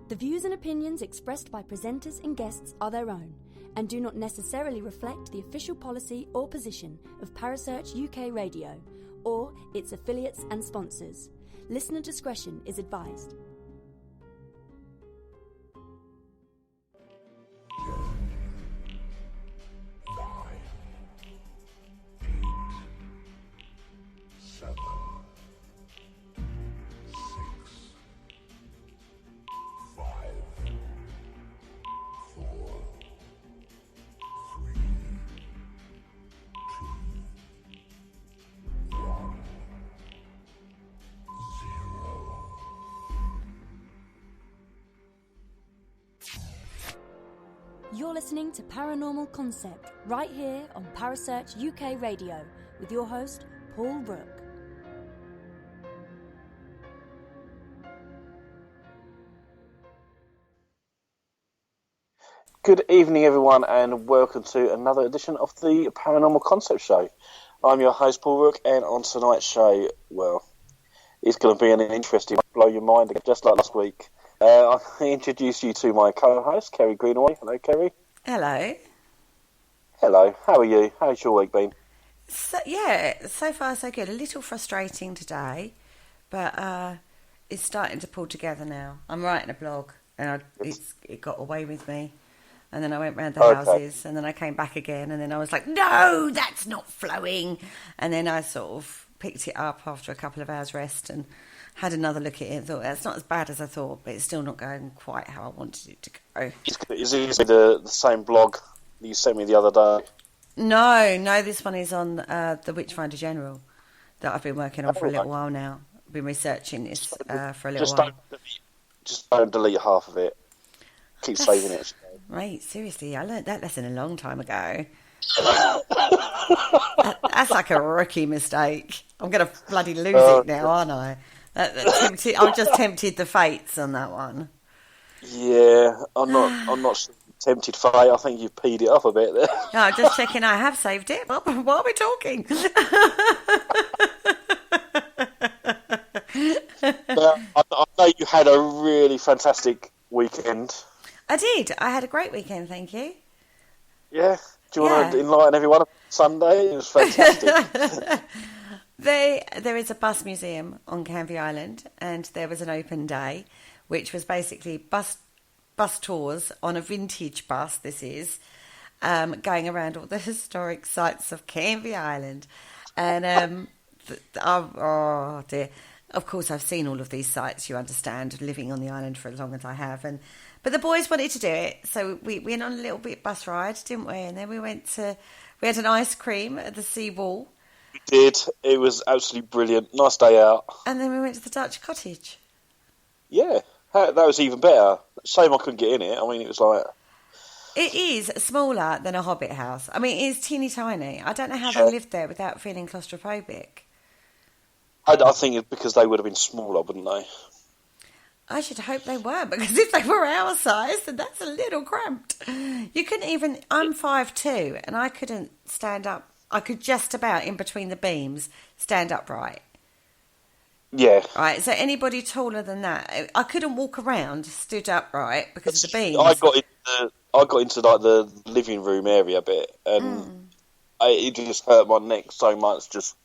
The views and opinions expressed by presenters and guests are their own and do not necessarily reflect the official policy or position of Parasearch UK Radio or its affiliates and sponsors. Listener discretion is advised. You're listening to Paranormal Concept right here on Parasearch UK Radio with your host, Paul Rook. Good evening, everyone, and welcome to another edition of the Paranormal Concept Show. I'm your host, Paul Rook, and on tonight's show, well, it's going to be an interesting, blow your mind, just like last week. I introduce you to my co-host, Kerry Greenaway. Hello, Kerry. Hello. Hello. How are you? How's your week been? So far so good. A little frustrating today, but it's starting to pull together now. I'm writing a blog, and it got away with me. And then I went round the houses, and then I came back again, and then I was like, no, that's not flowing. And then I sort of picked it up after a couple of hours rest and had another look at it and thought, that's not as bad as I thought, but it's still not going quite how I wanted it to go. Is it the same blog that you sent me the other day? No, this one is on the Witchfinder General that I've been working on for a little while now. I've been researching this for a little while. Just don't delete half of it. Keep saving it. Right, seriously, I learnt that lesson a long time ago. That's like a rookie mistake. I'm going to bloody lose it now, aren't I? I'm just tempted the fates on that one. Yeah, I'm not tempted fate. I think you've peed it off a bit there. No, I'm just checking. I have saved it. What are we talking? I know you had a really fantastic weekend. I did. I had a great weekend, thank you. Yeah. Do you want to enlighten everyone on Sunday? It was fantastic. There is a bus museum on Canvey Island, and there was an open day, which was basically bus tours on a vintage bus, going around all the historic sites of Canvey Island. And, oh dear, of course I've seen all of these sites, you understand, living on the island for as long as I have. But the boys wanted to do it, so we went on a little bit bus ride, didn't we? And then we had an ice cream at the seawall. We did. It was absolutely brilliant. Nice day out. And then we went to the Dutch cottage. Yeah, that was even better. Shame I couldn't get in it. I mean, it was like... It is smaller than a Hobbit house. I mean, it is teeny tiny. I don't know how they lived there without feeling claustrophobic. I think it's because they would have been smaller, wouldn't they? I should hope they were, because if they were our size, then that's a little cramped. You couldn't even... I'm 5'2", and I couldn't stand up. I could just about, in between the beams, stand upright. Yeah. Right, so anybody taller than that, I couldn't walk around stood upright because of the beams. I got into like the living room area bit, and it just hurt my neck so much, just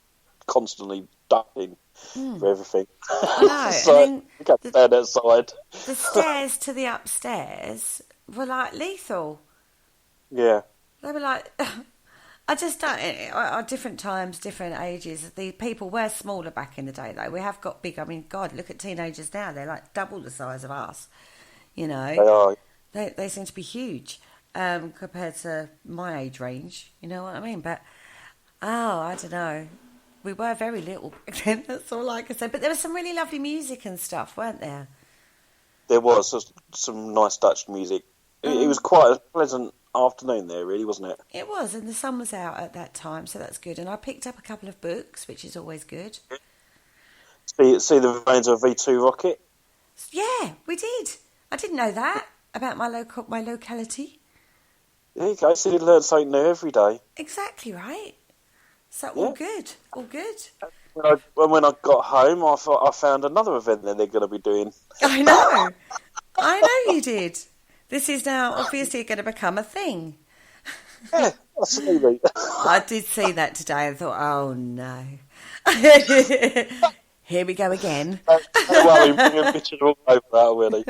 constantly ducking for everything. I know. So and you got to stand outside. The stairs to the upstairs were like lethal. Yeah. They were like... I just don't... At different times, different ages, the people were smaller back in the day, though. We have got big... I mean, God, look at teenagers now. They're like double the size of us, you know. They are. They seem to be huge compared to my age range, you know what I mean? But, I don't know. We were very little back then, that's all I can say. But there was some really lovely music and stuff, weren't there? There was some nice Dutch music. It was quite a pleasant afternoon there, really, wasn't it? It was, and the sun was out at that time, so that's good. And I picked up a couple of books, which is always good. See the remains of a V2 rocket? Yeah, we did. I didn't know that about my locality. There you go. So you learn something new every day. Exactly right. So all good. When I got home, I found another event that they're going to be doing. I know. I know you did. This is now obviously going to become a thing. Yeah, absolutely. I did see that today and thought, oh no. Here we go again. Don't worry, bring a picture all over that already.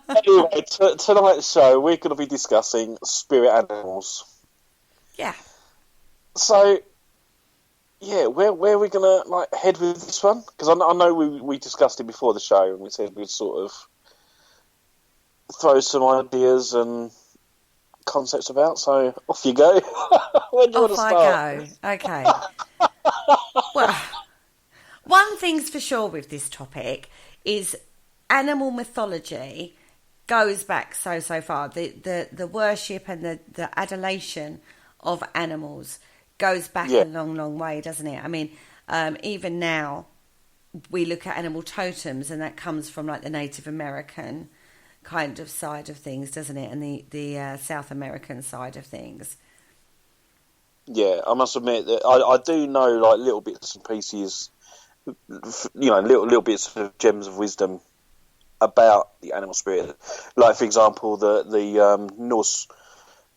Anyway, tonight's show, we're going to be discussing spirit animals. Yeah. So, yeah, where are we going to head with this one? Because I know we discussed it before the show, and we said we'd sort of throw some ideas and concepts about. So off you go. Where do you want to start? Off I go. Okay. Well, one thing's for sure with this topic is animal mythology goes back so far. The worship and the adulation of animals goes back a long way, doesn't it? I mean, even now we look at animal totems, and that comes from like the Native American kind of side of things, doesn't it? And the South American side of things. Yeah, I must admit that I do know like little bits and pieces, little bits of gems of wisdom about the animal spirit. Like, for example, the Norse,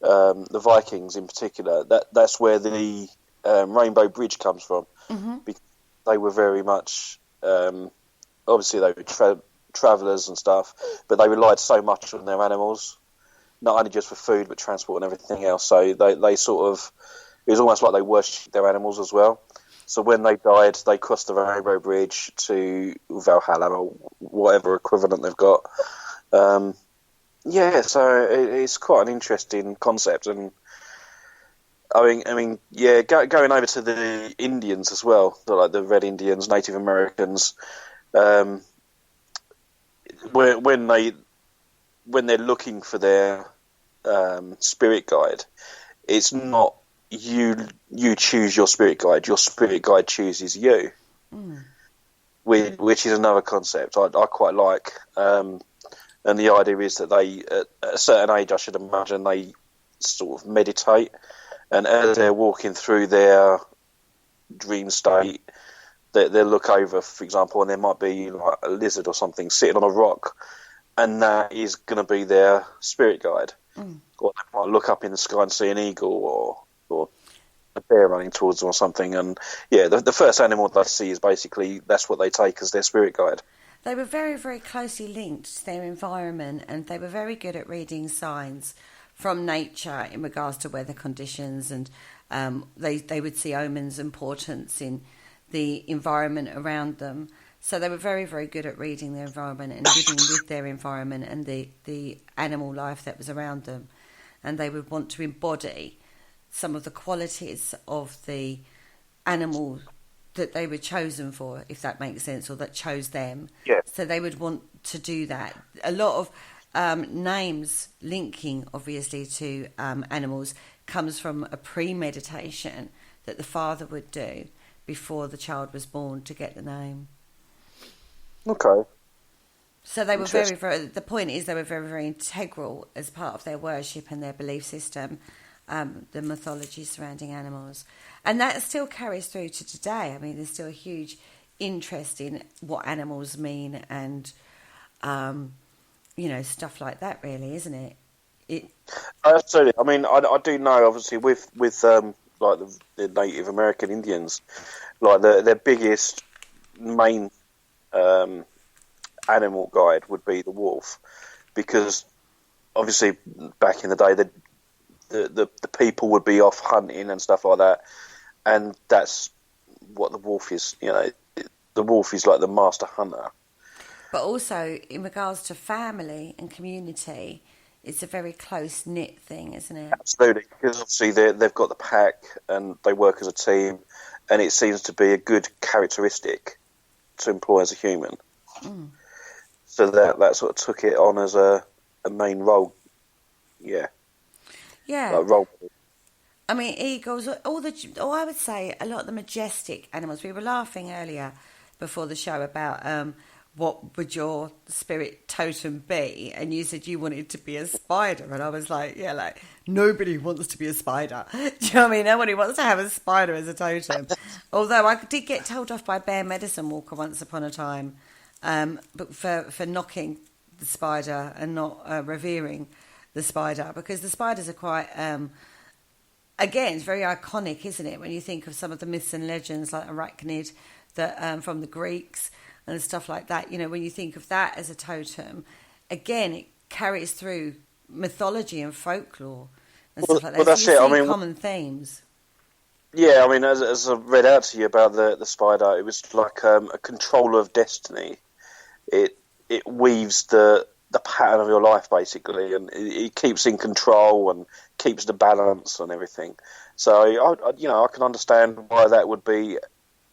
the Vikings in particular. That's where the Rainbow Bridge comes from. Mm-hmm. Because they were very much, obviously they were travellers and stuff, but they relied so much on their animals, not only just for food but transport and everything else. So they sort of, it was almost like they worshipped their animals as well. So when they died, they crossed the Rainbow Bridge to Valhalla or whatever equivalent they've got. So it's quite an interesting concept. And I mean, going over to the Indians as well, like the Red Indians, Native Americans. When they're looking for their spirit guide, it's not you choose your spirit guide. Your spirit guide chooses you, which is another concept I quite like. And the idea is that they, at a certain age, I should imagine, they sort of meditate, and as they're walking through their dream state, they'll look over, for example, and there might be like a lizard or something sitting on a rock, and that is going to be their spirit guide. Or they might look up in the sky and see an eagle or a bear running towards them or something. And yeah, the first animal they see is basically, that's what they take as their spirit guide. They were very, very closely linked to their environment, and they were very good at reading signs from nature in regards to weather conditions, and they would see omens and portents in the environment around them. So they were very, very good at reading their environment and living with their environment and the animal life that was around them. And they would want to embody some of the qualities of the animal that they were chosen for, if that makes sense, or that chose them. Yeah. So they would want to do that. A lot of names linking, obviously, to animals comes from a premeditation that the father would do before the child was born to get the name. Okay. So they were very, very, the point is they were very, very integral as part of their worship and their belief system, the mythology surrounding animals. And that still carries through to today. I mean, there's still a huge interest in what animals mean and, stuff like that, really, isn't it? Absolutely. I mean, I do know, obviously, with like the Native American Indians, like their biggest main animal guide would be the wolf, because obviously back in the day the people would be off hunting and stuff like that, and that's what the wolf is. The wolf is like the master hunter. But also in regards to family and community, it's a very close knit thing, isn't it? Absolutely, because obviously they've got the pack and they work as a team, and it seems to be a good characteristic to employ as a human. So that sort of took it on as a main role. Yeah. Like role. I mean, eagles, I would say a lot of the majestic animals. We were laughing earlier before the show about what would your spirit totem be? And you said you wanted to be a spider. And I was like, yeah, like, nobody wants to be a spider. Do you know what I mean? Nobody wants to have a spider as a totem. Although I did get told off by a bear medicine walker once upon a time, but for knocking the spider and not revering the spider, because the spiders are quite... again, it's very iconic, isn't it? When you think of some of the myths and legends like arachnid that from the Greeks and stuff like that, you know, when you think of that as a totem, again, it carries through mythology and folklore and stuff like that. Well, that's so you it. see I mean, common themes. Yeah, I mean, as I read out to you about the spider, it was like a controller of destiny. It weaves the pattern of your life, basically, and it keeps in control and keeps the balance and everything. So, I can understand why that would be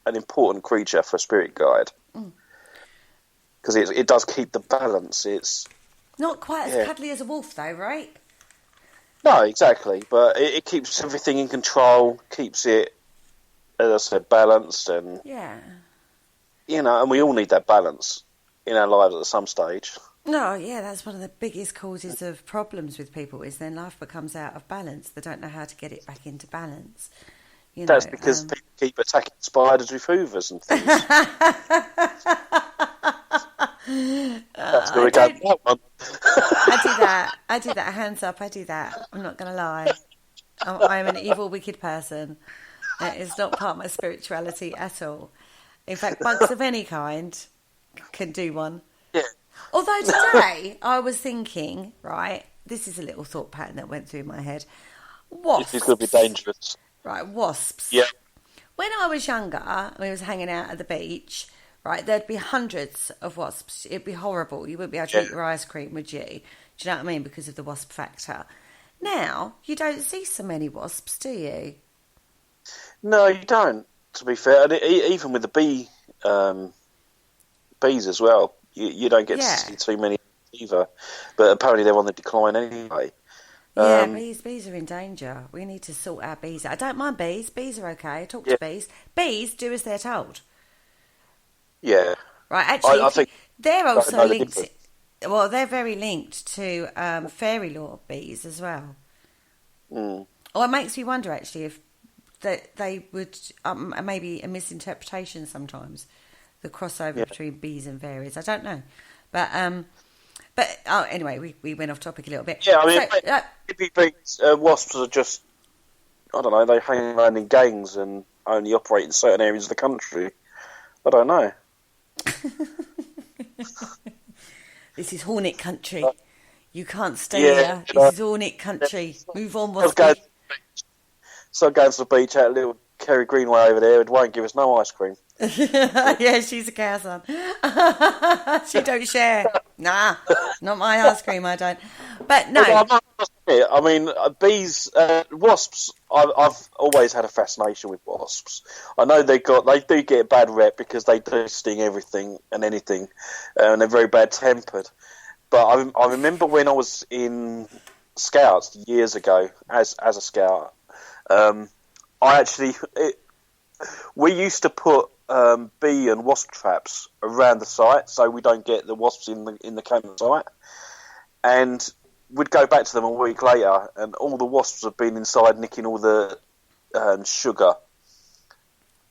an important creature for a spirit guide. Because it does keep the balance. It's not quite as cuddly as a wolf, though, right? No, exactly. But it keeps everything in control, keeps it, as I said, balanced, and and we all need that balance in our lives at some stage. No, yeah, that's one of the biggest causes of problems with people is then life becomes out of balance. They don't know how to get it back into balance. You know, that's because people keep attacking spiders with hoovers and things. That's going to go that one. I do that. Hands up, I do that. I'm not going to lie. I'm an evil, wicked person. It's not part of my spirituality at all. In fact, bugs of any kind can do one. Yeah. Although today I was thinking, right, this is a little thought pattern that went through my head. Wasps. This is going to be dangerous. Right, wasps. Yeah. When I was younger, and we was hanging out at the beach, right, there'd be hundreds of wasps. It'd be horrible. You wouldn't be able to eat your ice cream, would you? Do you know what I mean? Because of the wasp factor. Now, you don't see so many wasps, do you? No, you don't, to be fair. And even with the bees as well, you don't get to see too many either. But apparently they're on the decline anyway. Yeah, bees are in danger. We need to sort our bees out. I don't mind bees. Bees are okay. Talk to bees. Bees do as they're told. Yeah. Right, actually, I think they're also linked... Well, they're very linked to fairy lore bees as well. Mm. Or it makes me wonder, actually, if they would... maybe a misinterpretation sometimes, the crossover between bees and fairies. I don't know. But anyway, we went off topic a little bit. Yeah, I mean, maybe bees, wasps are just, I don't know, they hang around in gangs and only operate in certain areas of the country. I don't know. This is Hornet country. You can't stay here. This is Hornet country. Move on, waspy. So going to the beach, out little Kerry Greenaway over there, it won't give us no ice cream. Yeah, she's a cow son. She don't share. Nah, not my ice cream, I don't. But no. I mean, bees, wasps, I've always had a fascination with wasps. I know they do get a bad rep because they do sting everything and anything, and they're very bad-tempered. But I remember when I was in Scouts years ago, as a Scout, we used to put bee and wasp traps around the site so we don't get the wasps in the campsite, and we'd go back to them a week later and all the wasps have been inside nicking all the sugar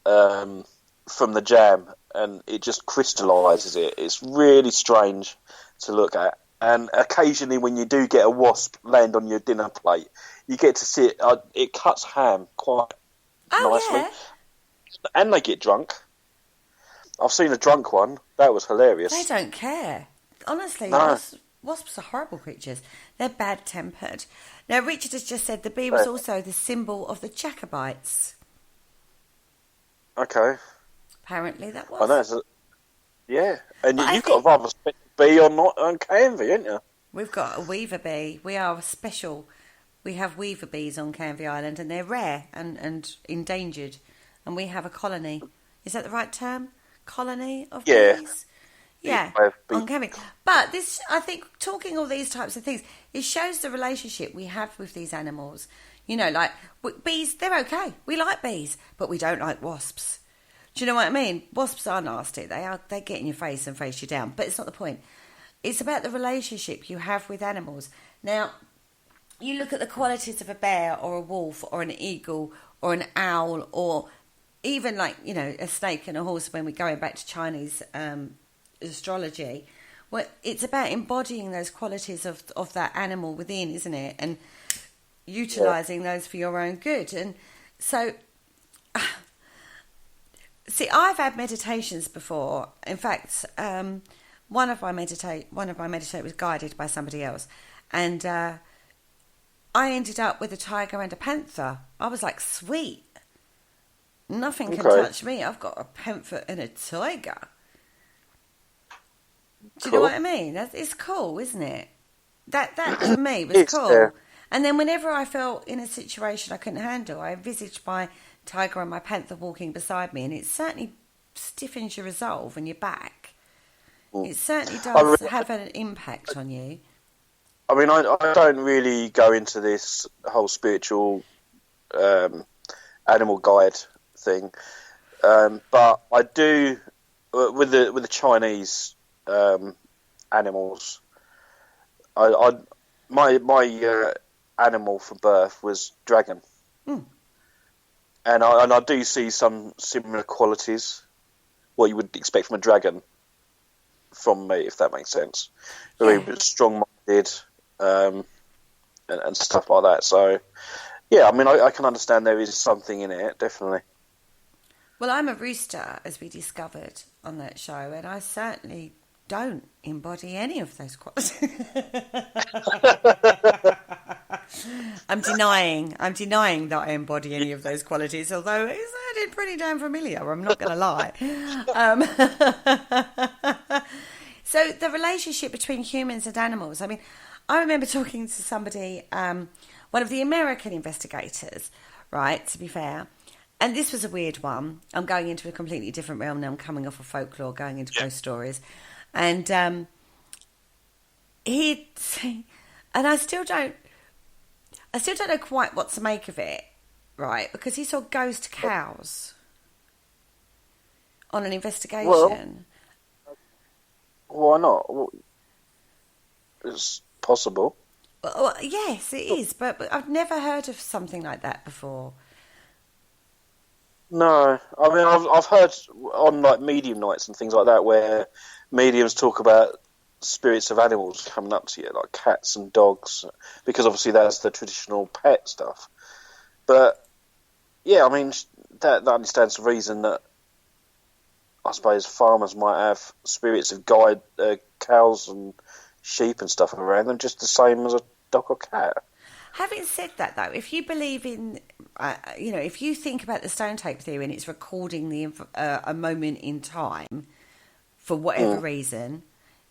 from the jam, and it just crystallises it. It's really strange to look at, and occasionally when you do get a wasp land on your dinner plate, you get to see it. It cuts ham quite nicely. Yeah. And they get drunk. I've seen a drunk one. That was hilarious. They don't care. Honestly, no. Wasps are horrible creatures. They're bad-tempered. Now, Richard has just said the bee was also the symbol of the Jacobites. Okay. Apparently that was. I know. Yeah. And you've got a rather special bee on Canvey, haven't you? We've got a weaver bee. We are special. We have weaver bees on Canvey Island, and they're rare and endangered. And we have a colony. Is that the right term? Colony of bees? Yeah, on Canvey. But this, I think, talking all these types of things, it shows the relationship we have with these animals. You know, like bees, they're okay. We like bees, but we don't like wasps. Do you know what I mean? Wasps are nasty. They get in your face and face you down. But it's not the point. It's about the relationship you have with animals. Now, you look at the qualities of a bear or a wolf or an eagle or an owl or even like, you know, a snake and a horse when we're going back to Chinese astrology. Well, it's about embodying those qualities of that animal within, isn't it? And utilising those for your own good. And so... See, I've had meditations before. In fact, one of my meditate was guided by somebody else, and I ended up with a tiger and a panther. I was like, sweet, nothing can touch me. I've got a panther and a tiger. Do you know what I mean? It's cool, isn't it? That for me was cool. Yeah. And then whenever I felt in a situation I couldn't handle, I envisaged my tiger and my panther walking beside me, and it certainly stiffens your resolve and your back. It certainly does have an impact on you. I mean, I don't really go into this whole spiritual animal guide thing, but I do with the Chinese animals. My animal for birth was dragon. And I do see some similar qualities, what you would expect from a dragon, from me, if that makes sense. Very strong-minded and stuff like that. So, yeah, I mean, I can understand there is something in it, definitely. Well, I'm a rooster, as we discovered on that show, and I certainly don't embody any of those qualities. I'm denying that I embody any of those qualities, although it sounded pretty damn familiar, I'm not going to lie. So the relationship between humans and animals, I mean, I remember talking to somebody, one of the American investigators, right, to be fair, and this was a weird one. I'm going into a completely different realm now. I'm coming off of folklore, going into ghost stories. And I still don't know quite what to make of it, right? Because he saw ghost cows on an investigation. Well, why not? It's possible. Well, yes, it is, but I've never heard of something like that before. No, I mean, I've heard on like medium nights and things like that where mediums talk about spirits of animals coming up to you, like cats and dogs, because obviously that's the traditional pet stuff. But yeah, I mean, that only stands to reason that I suppose farmers might have spirits of cows and sheep and stuff around them, just the same as a dog or cat. Having said that, though, if you believe in, if you think about the stone tape theory and it's recording a moment in time for whatever reason,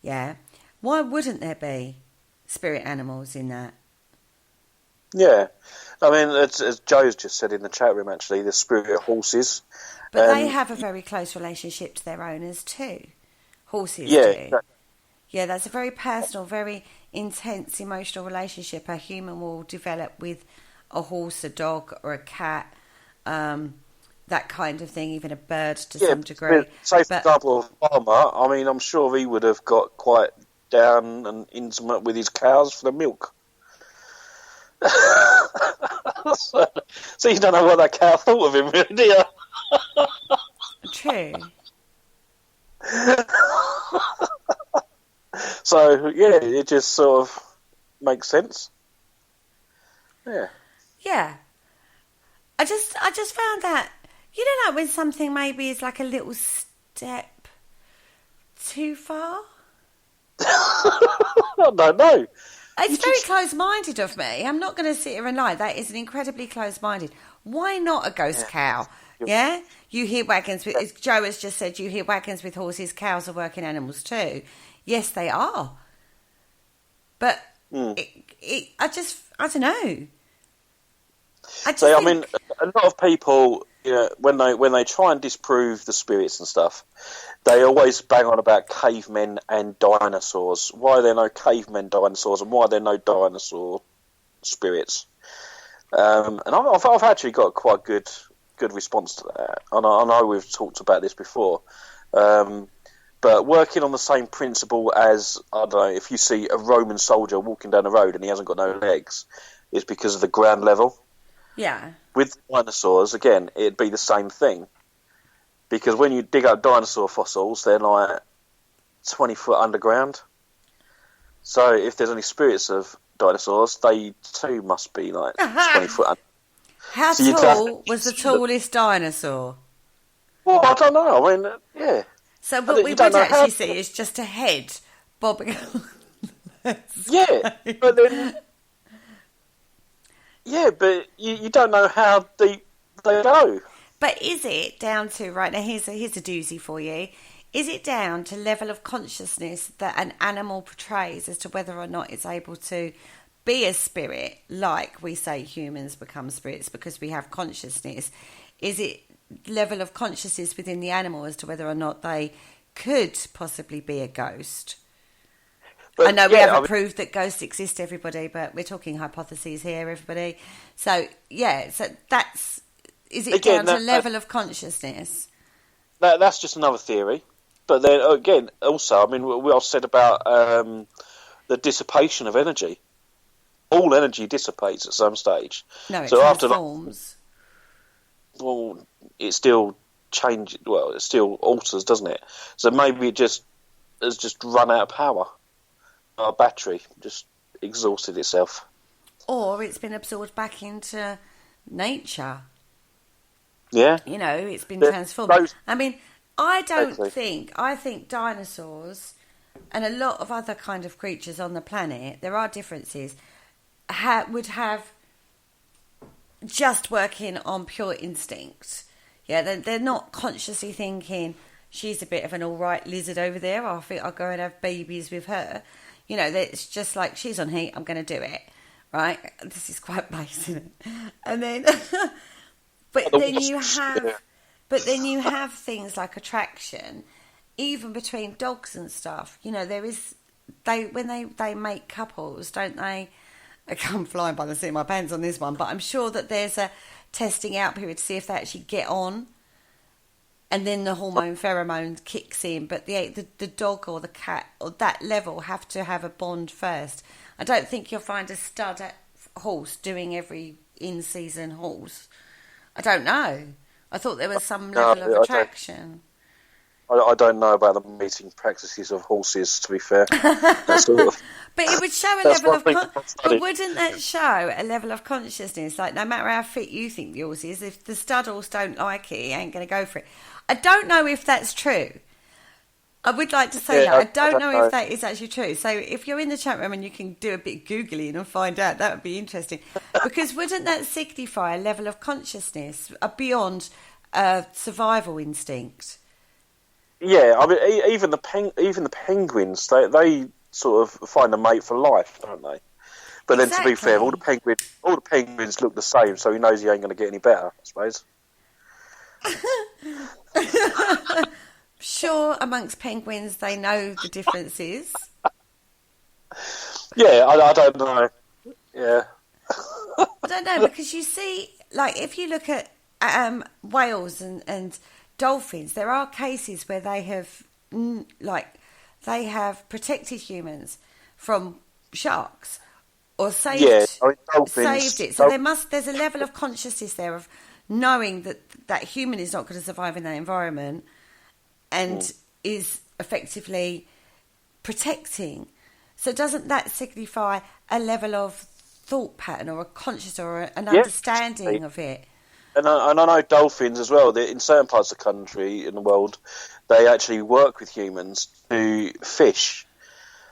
why wouldn't there be spirit animals in that? Yeah. I mean, as Joe's just said in the chat room, actually, the spirit horses. But they have a very close relationship to their owners too. Horses do. Exactly. Yeah, that's a very personal, very intense emotional relationship a human will develop with a horse, a dog, or a cat, that kind of thing, even a bird to some degree. Say, for example, a farmer, I mean, I'm sure he would have got quite down and intimate with his cows for the milk. So you don't know what that cow thought of him, really, do you? True. So, yeah, it just sort of makes sense. Yeah. Yeah. I just found that, you know, like when something maybe is like a little step too far? I don't know. It's very close-minded of me. I'm not going to sit here and lie. That is an incredibly close-minded. Why not a ghost cow? Yeah? You hear wagons with, as Joe has just said, you hear wagons with horses. Cows are working animals too. Yes, they are. But I don't know. I mean, a lot of people, you know, when they try and disprove the spirits and stuff, they always bang on about cavemen and dinosaurs. Why are there no cavemen dinosaurs, and why are there no dinosaur spirits? And I've actually got quite good good response to that. And I know we've talked about this before, but working on the same principle as, I don't know, if you see a Roman soldier walking down the road and he hasn't got no legs, it's because of the ground level. Yeah. With dinosaurs, again, it'd be the same thing. Because when you dig up dinosaur fossils, they're like 20 foot underground. So if there's any spirits of dinosaurs, they too must be like 20 foot underground. How tall was the tallest dinosaur? Well, I don't know. I mean, yeah. So what we would actually see is just a head bobbing. Yeah, but then... Yeah, but you don't know how deep they go. But is it down to, right now, here's a doozy for you. Is it down to level of consciousness that an animal portrays as to whether or not it's able to be a spirit, like we say humans become spirits because we have consciousness? Is it level of consciousness within the animal as to whether or not they could possibly be a ghost? But, I know we haven't proved that ghosts exist, everybody, but we're talking hypotheses here, everybody. So, yeah, so that's... Is it again, down to level of consciousness? That's just another theory. But then, again, also, I mean, we all said about the dissipation of energy. All energy dissipates at some stage. No, it transforms. Well, it still changes. Well, it still alters, doesn't it? So maybe it has just run out of power. Our battery just exhausted itself. Or it's been absorbed back into nature. Yeah. You know, it's been transformed. I mean, I think dinosaurs and a lot of other kind of creatures on the planet, there are differences, would have just working on pure instinct. Yeah, they're not consciously thinking, she's a bit of an all right lizard over there, I think I'll go and have babies with her. You know, it's just like, she's on heat, I'm going to do it. Right? This is quite base, isn't it? And then... But then you have things like attraction, even between dogs and stuff. You know, when they make couples, don't they? I come flying by the seat of my pants on this one, but I'm sure that there's a testing out period to see if they actually get on, and then the hormone pheromone kicks in. But the dog or the cat or that level have to have a bond first. I don't think you'll find a stud horse doing every in-season horse. I don't know. I thought there was some level of attraction. I don't know about the mating practices of horses, to be fair. But it would show a level of... But wouldn't that show a level of consciousness? Like, no matter how fit you think yours is, if the stud horse don't like it, he ain't going to go for it. I don't know if that's true. I would like to say that. I don't know if that is actually true. So if you're in the chat room and you can do a bit of Googling and find out, that would be interesting. Because wouldn't that signify a level of consciousness beyond survival instinct? Yeah, I mean, even the penguins, they sort of find a mate for life, don't they? But then, to be fair, all the penguins look the same, so he knows he ain't going to get any better, I suppose. Sure, amongst penguins, they know the differences. Yeah, I don't know. Yeah. I don't know, because you see, like, if you look at whales and dolphins, there are cases where they have, protected humans from sharks or saved it. So there's a level of consciousness there of knowing that human is not going to survive in that environment and is effectively protecting. So doesn't that signify a level of thought pattern or a conscious or an understanding of it? And I know dolphins as well. In certain parts of the country, in the world, they actually work with humans to fish.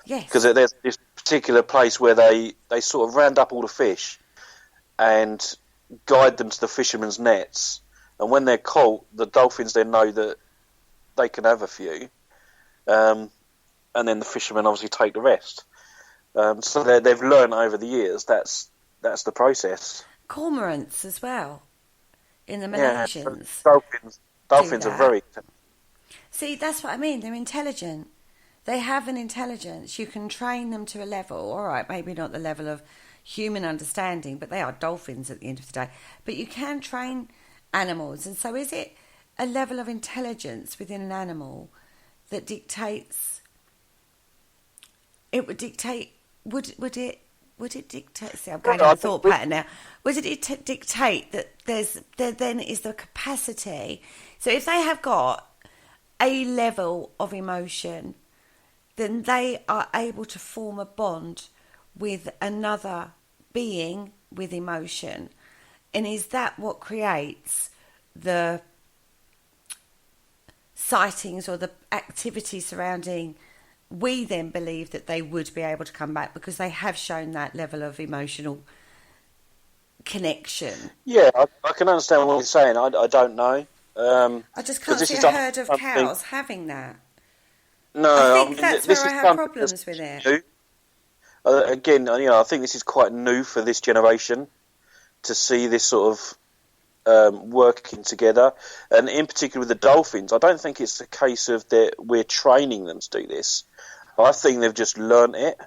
Yes. Because there's this particular place where they sort of round up all the fish and guide them to the fishermen's nets. And when they're caught, the dolphins then know that they can have a few. And then the fishermen obviously take the rest. So they've learned over the years that's the process. Cormorants as well. In the Malaysians. Yeah, dolphins are very... See, that's what I mean. They're intelligent. They have an intelligence. You can train them to a level. All right, maybe not the level of human understanding, but they are dolphins at the end of the day. But you can train animals. And so is it a level of intelligence within an animal that dictates... It would dictate... Would it dictate... See, I'm going on a thought pattern now. Would it dictate that there then is the capacity... So if they have got a level of emotion, then they are able to form a bond with another being with emotion. And is that what creates the sightings or the activity surrounding... We then believe that they would be able to come back because they have shown that level of emotional connection. Yeah, I can understand what you're saying. I don't know. I just can't see a herd of cows having that. No, I think that's where I have problems with it. Again, I think this is quite new for this generation to see this sort of working together, and in particular with the dolphins. I don't think it's a case of that we're training them to do this. I think they've just learnt it,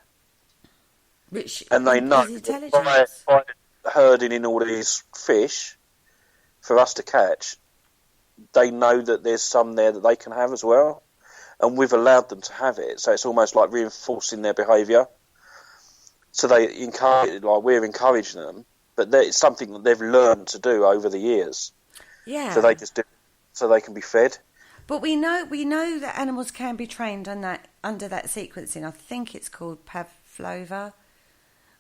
and they know by herding in all these fish for us to catch, they know that there's some there that they can have as well, and we've allowed them to have it. So it's almost like reinforcing their behaviour. So they encourage, like we're encouraging them, but it's something that they've learned to do over the years. Yeah. So they just do, so they can be fed. But we know that animals can be trained on that under that sequencing. I think it's called Pavlova.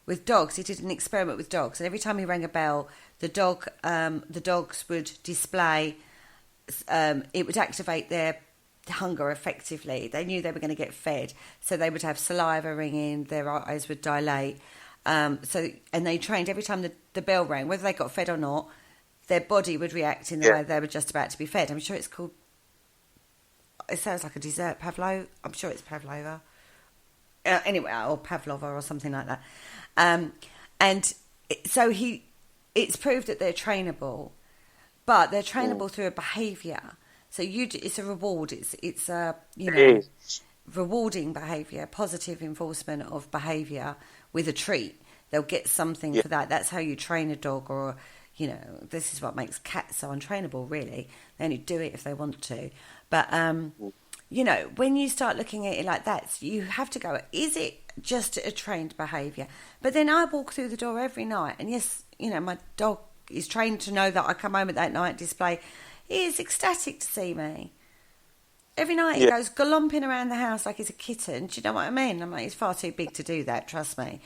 With dogs, he did an experiment with dogs, and every time he rang a bell, the dogs would display. It would activate their hunger effectively. They knew they were going to get fed, so they would have saliva ringing. Their eyes would dilate. And they trained every time the bell rang, whether they got fed or not, their body would react in the way they were just about to be fed. I'm sure it's called... It sounds like a dessert, Pavlova. I'm sure it's Pavlova. Anyway, or Pavlova or something like that. It's proved that they're trainable, but they're trainable through a behaviour. So it's a reward. It's a rewarding behaviour, positive enforcement of behaviour with a treat. They'll get something for that. That's how you train a dog, or this is what makes cats so untrainable. Really, they only do it if they want to. But when you start looking at it like that, you have to go, is it just a trained behaviour? But then I walk through the door every night, and yes, my dog is trained to know that I come home at that night display. He is ecstatic to see me. Every night he goes galomping around the house like he's a kitten. Do you know what I mean? I'm like, he's far too big to do that, trust me.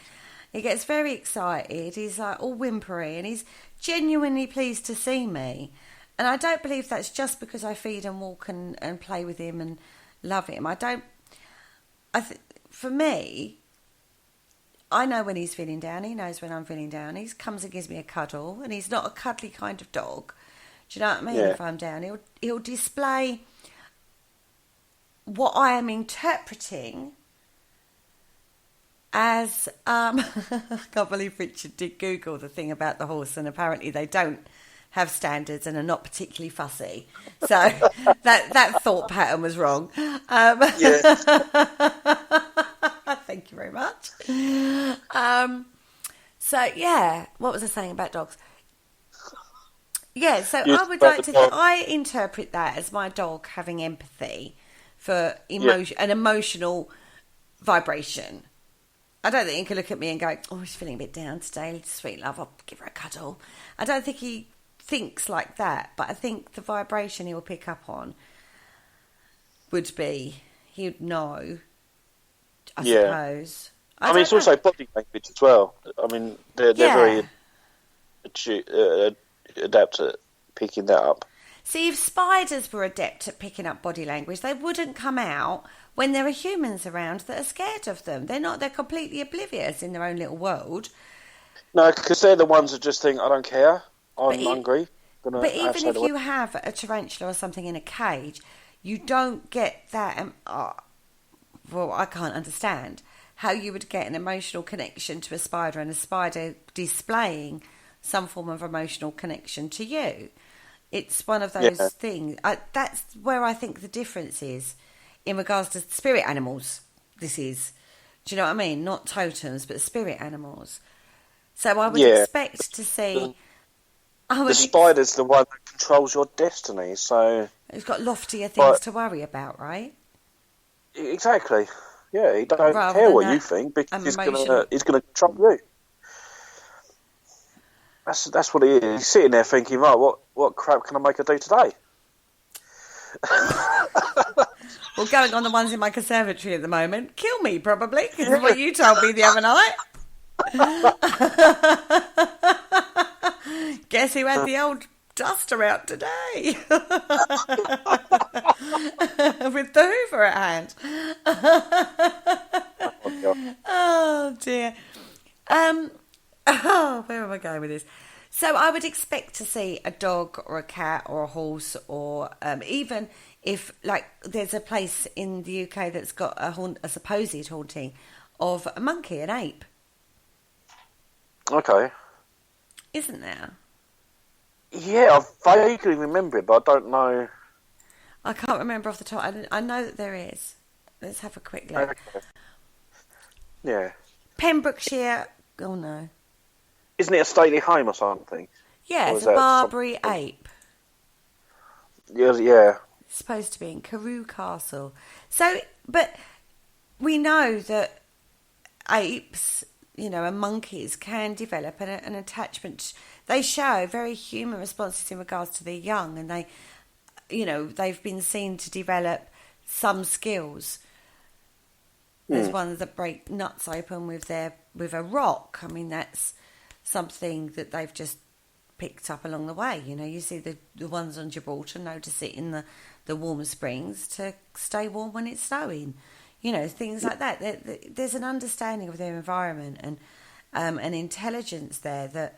He gets very excited. He's like all whimpery, and he's genuinely pleased to see me. And I don't believe that's just because I feed and walk and play with him and love him. For me, I know when he's feeling down. He knows when I'm feeling down. He comes and gives me a cuddle, and he's not a cuddly kind of dog. Do you know what I mean? Yeah. If I'm down, he'll display what I am interpreting as... I can't believe Richard did Google the thing about the horse, and apparently they don't have standards and are not particularly fussy. So that thought pattern was wrong. Thank you very much. What was I saying about dogs? Yeah, so I interpret that as my dog having empathy for emotion, an emotional vibration. I don't think he can look at me and go, oh, he's feeling a bit down today, sweet love, I'll give her a cuddle. I don't think he thinks like that, but I think the vibration he will pick up on would be, he would know, I suppose. I mean, it's also body language as well. I mean, they're very adept at picking that up. See, if spiders were adept at picking up body language, they wouldn't come out when there are humans around that are scared of them. They're completely oblivious in their own little world. No, because they're the ones that just think, I don't care, I'm hungry. But even if you have a tarantula or something in a cage, you don't get that... I can't understand how you would get an emotional connection to a spider and a spider displaying some form of emotional connection to you. It's one of those things. That's where I think the difference is in regards to spirit animals. This is, do you know what I mean? Not totems, but spirit animals. So I would expect to see... The spider's the one that controls your destiny. So he's got loftier things to worry about, right? Exactly. Yeah, he don't Rather care than what that you think because he's emotional. gonna control you. That's what he is. He's sitting there thinking, right, what crap can I make her do today? Well, going on the ones in my conservatory at the moment, kill me probably, because it's what you told me the other night. Guess who had the old duster out today? With the Hoover at hand. Oh dear. Where am I going with this? So I would expect to see a dog or a cat or a horse, or even if, like, there's a place in the UK that's got a supposed haunting of a monkey, an ape. Okay. Isn't there? Yeah, I vaguely remember it, but I don't know. I can't remember off the top. I know that there is. Let's have a quick look. Okay. Yeah. Pembrokeshire. Oh no. Isn't it a stately home or something? Yeah, Or it's is a that Barbary something? ape. Yeah. It's supposed to be in Carew Castle. So, but we know that apes, and monkeys can develop an attachment. They show very human responses in regards to their young, and they've been seen to develop some skills. There's ones that break nuts open with a rock. I mean, that's something that they've just picked up along the way. You see the ones on Gibraltar notice it in the warm springs to stay warm when it's snowing. Things like that. There's an understanding of their environment and an intelligence there that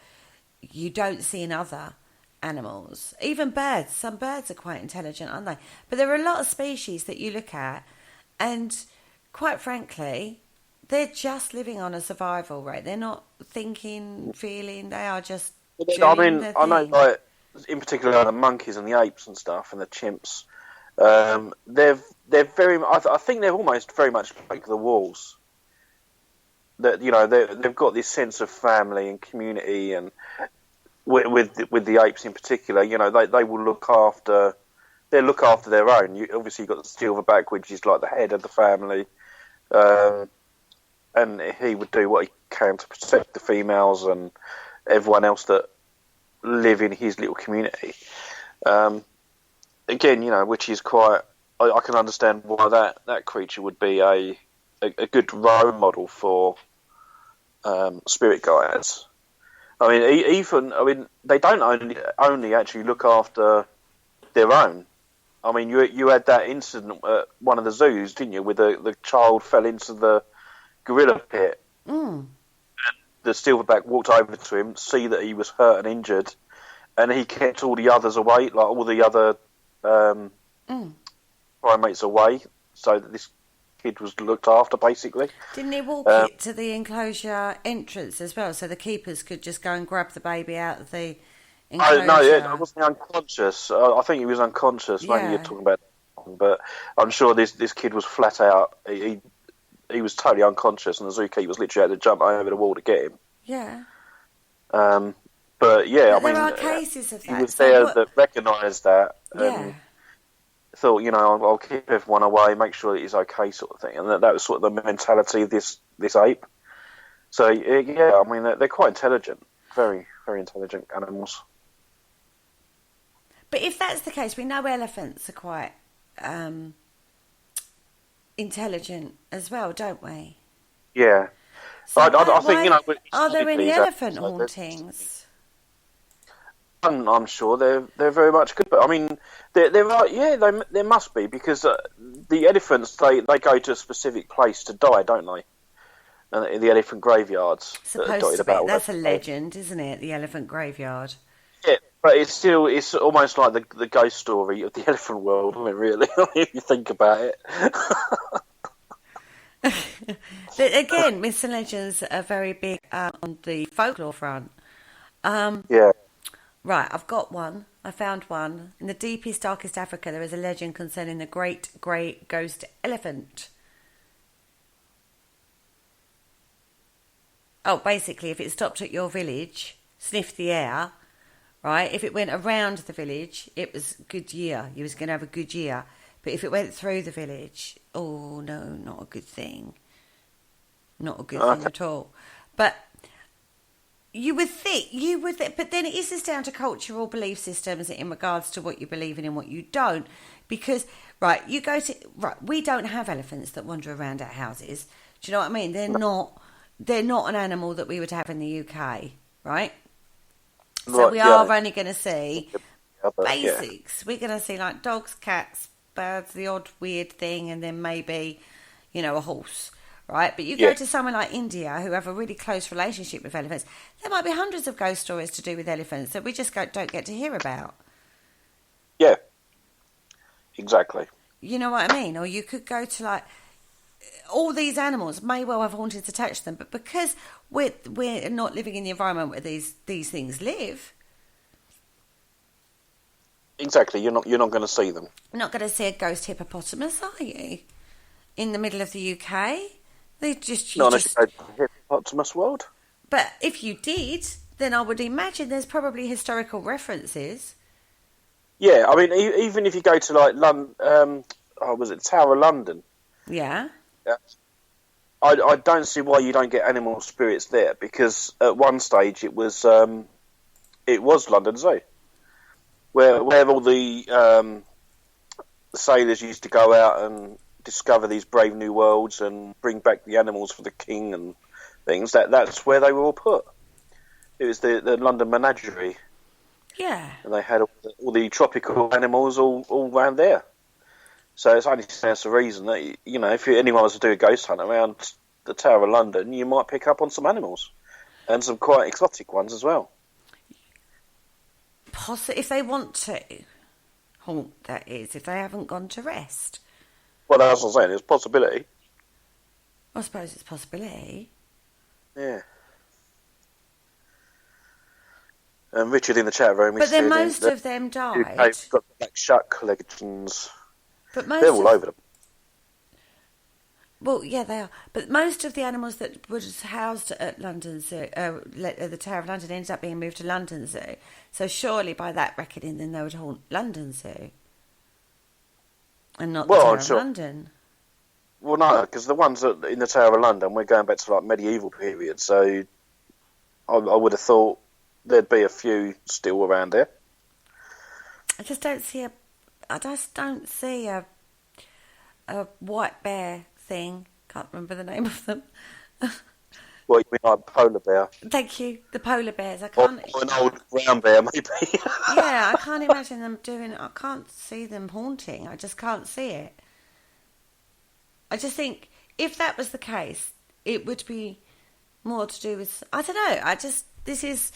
you don't see in other animals. Even birds. Some birds are quite intelligent, aren't they? But there are a lot of species that you look at, and quite frankly, they're just living on a survival rate. They're not thinking, feeling. They are just doing their thing. I know, like, in particular, the monkeys and the apes and stuff, and the chimps. They're very. I think they're almost very much like the wolves. That they've got this sense of family and community, and with the apes in particular, they will look after. They look after their own. Obviously, you've got the silverback, which is like the head of the family. And he would do what he can to protect the females and everyone else that live in his little community. Again, which is quite. I can understand why that creature would be a good role model for spirit guides. I mean, they don't only actually look after their own. I mean, you had that incident at one of the zoos, didn't you, where the child fell into the gorilla pit. And the silverback walked over to him, see that he was hurt and injured, and he kept all the others away, like all the other primates away, so that this kid was looked after, basically. Didn't he walk it to the enclosure entrance as well, so the keepers could just go and grab the baby out of the enclosure? No, wasn't unconscious. I think he was unconscious. Yeah. Maybe you're talking about, but I'm sure this kid was flat out. He was totally unconscious, and the zookeeper was literally had to jump over the wall to get him. Yeah. But yeah, But there are cases of that. He was there that recognised that. Yeah. Thought, I'll keep everyone away, make sure that he's okay, sort of thing. And that was sort of the mentality of this ape. So yeah, I mean, they're quite intelligent, very, very intelligent animals. But if that's the case, we know elephants are quite intelligent as well, don't we? Yeah. So I think, are there any elephant hauntings? I'm sure they're very much good, but I mean, there are, there must be, because the elephants they go to a specific place to die, don't they? And the elephant graveyards. Supposed to be. That's a legend, isn't it? The elephant graveyard. Yeah, but it's almost like the ghost story of the elephant world, isn't it? Really, if you think about it. Again, myths and legends are very big on the folklore front. Yeah. Right, I've got one. I found one. In the deepest, darkest Africa, there is a legend concerning the great grey ghost elephant. Oh, basically, if it stopped at your village, sniffed the air, right? If it went around the village, it was a good year. You was going to have a good year. But if it went through the village, oh no, not a good thing. Not a good thing at all. But you would think, but then is this down to cultural belief systems in regards to what you believe in and what you don't? Because, we don't have elephants that wander around our houses. Do you know what I mean? They're not an animal that we would have in the UK, right? So we are only going to see basics. Yeah. We're going to see like dogs, cats, birds, the odd weird thing, and then maybe, a horse. Right, but you go to somewhere like India, who have a really close relationship with elephants. There might be hundreds of ghost stories to do with elephants that we just don't get to hear about. Yeah, exactly. You know what I mean? Or you could go to like all these animals may well have hauntings attached to them, but because we're not living in the environment where these things live. Exactly, you're not going to see them. You're not going to see a ghost hippopotamus, are you? In the middle of the UK. Not unless you go to the hippopotamus world. But if you did, then I would imagine there's probably historical references. Yeah, I mean, even if you go to like London, was it Tower of London? Yeah. I don't see why you don't get animal spirits there, because at one stage it was London Zoo, where all the sailors used to go out and discover these brave new worlds and bring back the animals for the king and things. That's where they were all put. It was the London Menagerie. Yeah. And they had all the tropical animals all around there. So it's only stands to reason that, if anyone was to do a ghost hunt around the Tower of London, you might pick up on some animals. And some quite exotic ones as well. If they want to haunt, that is, if they haven't gone to rest. Well, that's what I'm saying. It's a possibility. I suppose it's a possibility. Yeah. And Richard in the chat room. But then most of them died. They've got the Black Shuck legends. But they're all over them. Well, yeah, they are. But most of the animals that were housed at London Zoo, the Tower of London, ended up being moved to London Zoo. So surely by that reckoning, then they would haunt London Zoo. And not the Tower of London. Well, no, because the ones in the Tower of London, we're going back to like medieval period, so I would have thought there'd be a few still around there. I just don't see a white bear thing. Can't remember the name of them. Well, you mean like polar bear? Thank you. The polar bears. I can't. Or an old brown bear, maybe. Yeah, I can't imagine them doing it. I can't see them haunting. I just can't see it. I just think if that was the case, it would be more to do with, I don't know. This is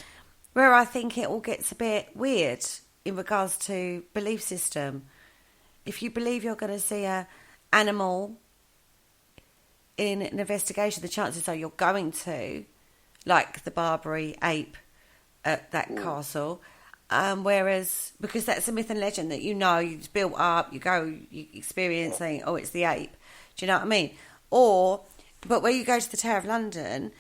where I think it all gets a bit weird in regards to belief system. If you believe you're going to see a animal in an investigation, the chances are you're going to, like the Barbary ape at that castle. Whereas, because that's a myth and legend that it's built up, you experience saying, oh, it's the ape. Do you know what I mean? But where you go to the Tower of London,